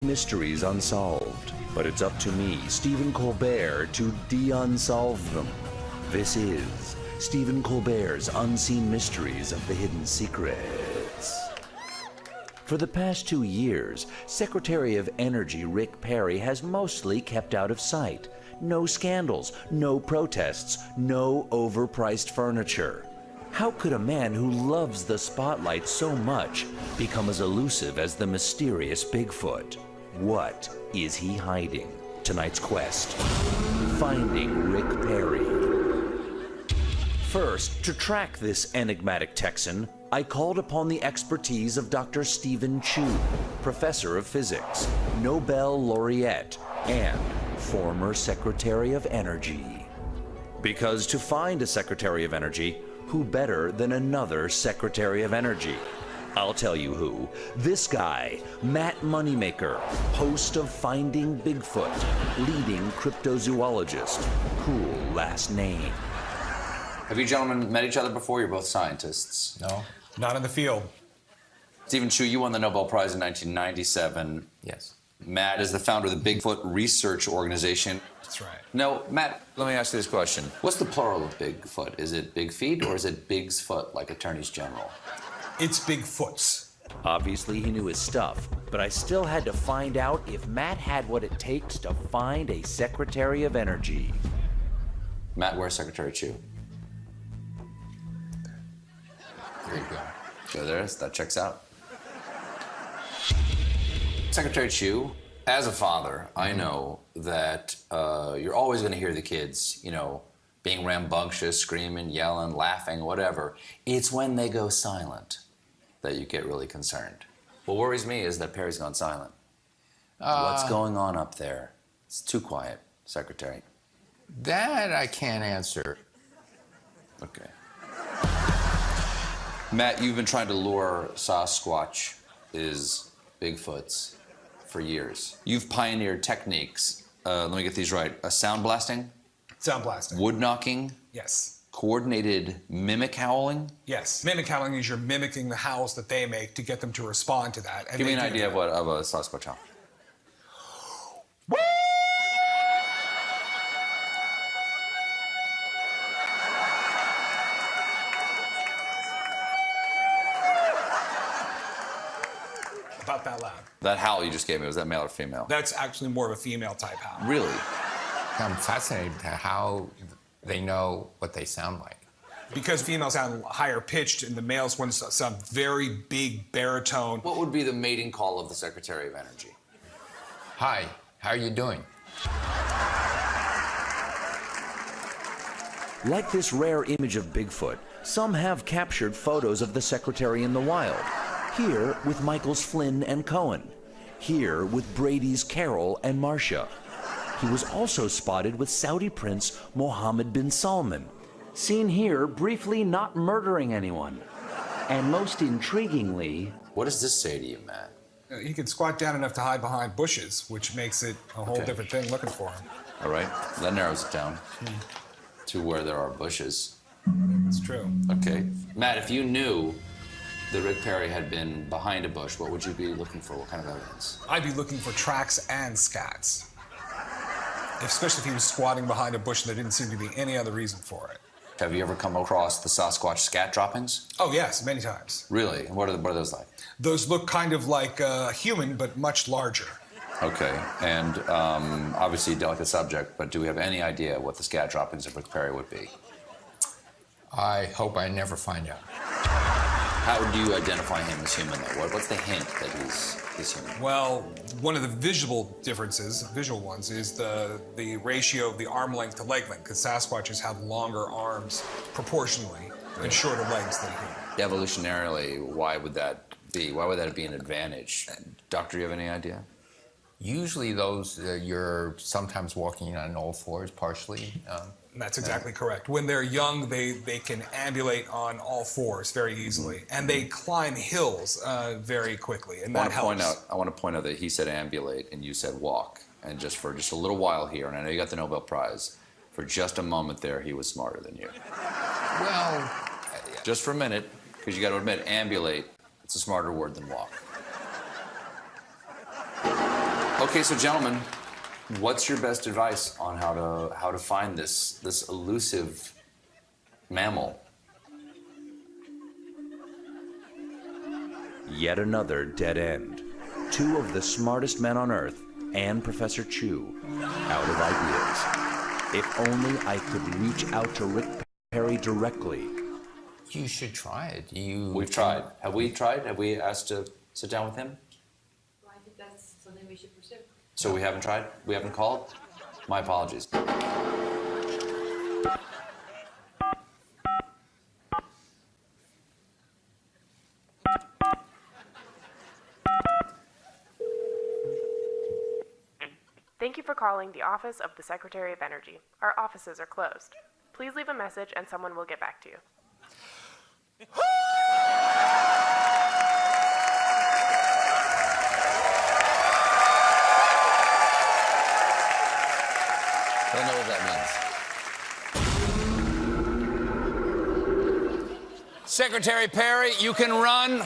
mysteries unsolved, but it's up to me, Stephen Colbert, to de-unsolve them. This is Stephen Colbert's Unseen Mysteries of the Hidden Secrets. For the past 2 years, Secretary of Energy Rick Perry has mostly kept out of sight. No scandals, no protests, no overpriced furniture. How could a man who loves the spotlight so much become as elusive as the mysterious Bigfoot? What is he hiding? Tonight's quest: finding Rick Perry. First, to track this enigmatic Texan, I called upon the expertise of Dr. Stephen Chu, professor of physics, Nobel laureate, and former Secretary of Energy. Because to find a Secretary of Energy, who better than another Secretary of Energy? I'll tell you who. This guy, Matt Moneymaker, host of Finding Bigfoot, leading cryptozoologist. Cool last name. Have you gentlemen met each other before? You're both scientists. No, not in the field. Stephen Chu, you won the Nobel Prize in 1997. Yes. Matt is the founder of the Bigfoot Research Organization. That's right. Now, Matt, let me ask you this question. What's the plural of Bigfoot? Is it big feet or is it Big's foot, like attorneys general? It's Bigfoots. Obviously, he knew his stuff, but I still had to find out if Matt had what it takes to find a Secretary of Energy. Matt, where's Secretary Chu? There you go. So there it is. That checks out. Secretary Chu, as a father, I know that you're always going to hear the kids, being rambunctious, screaming, yelling, laughing, whatever. It's when they go silent that you get really concerned. What worries me is that Perry's gone silent. What's going on up there? It's too quiet, Secretary. That I can't answer. Okay. Matt, you've been trying to lure Sasquatch, Bigfoots, for years. You've pioneered techniques. Let me get these right. Sound blasting? Sound blasting. Wood knocking? Yes. Coordinated mimic howling? Yes. Mimic howling is you're mimicking the howls that they make to get them to respond to that. And Give me an they do idea that. of a Sasquatch howl. About that loud. That howl you just gave me, was that male or female? That's actually more of a female type howl. Really? I'm fascinated to how they know what they sound like. Because females sound higher pitched and the males want to sound very big baritone. What would be the mating call of the Secretary of Energy? Hi, how are you doing? Like this rare image of Bigfoot, some have captured photos of the Secretary in the wild. Here with Michael's Flynn and Cohen. Here with Brady's Carol and Marcia. He was also spotted with Saudi Prince Mohammed bin Salman. Seen here briefly not murdering anyone. And most intriguingly... What does this say to you, Matt? He can squat down enough to hide behind bushes, which makes it a whole Okay. different thing looking for him. All right, that narrows it down to where there are bushes. It's true. Okay. Matt, if you knew that Rick Perry had been behind a bush, what would you be looking for? What kind of evidence? I'd be looking for tracks and scats. Especially if he was squatting behind a bush and there didn't seem to be any other reason for it. Have you ever come across the Sasquatch scat droppings? Oh, yes, many times. Really? And what are those like? Those look kind of like a human, but much larger. Okay, and obviously a delicate subject, but do we have any idea what the scat droppings of Rick Perry would be? I hope I never find out. How do you identify him as human, though? What's the hint that he's human? Well, one of the visual ones, is the ratio of the arm length to leg length, because Sasquatches have longer arms proportionally and shorter legs than humans. Evolutionarily, why would that be? Why would that be an advantage? Doctor, do you have any idea? Usually those, you're sometimes walking on all fours partially. That's exactly correct. When they're young, they can ambulate on all fours very easily, and they climb hills very quickly, and that helps. I want to point out that he said ambulate and you said walk, and just for a little while here, and I know you got the Nobel Prize, for just a moment there, he was smarter than you. Well, Just for a minute, because you got to admit, ambulate, it's a smarter word than walk. Okay, so gentlemen, what's your best advice on how to find this elusive mammal? Yet another dead end. Two of the smartest men on Earth and Professor Chew out of ideas. If only I could reach out to Rick Perry directly. You should try it. We've tried. Have we tried? Have we asked to sit down with him? Well, I think that's something we should pursue. So we haven't tried? We haven't called? My apologies. Thank you for calling the Office of the Secretary of Energy. Our offices are closed. Please leave a message and someone will get back to you. Don't know what that means. Secretary Perry, you can run,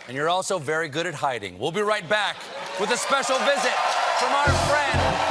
and you're also very good at hiding. We'll be right back with a special visit from our friend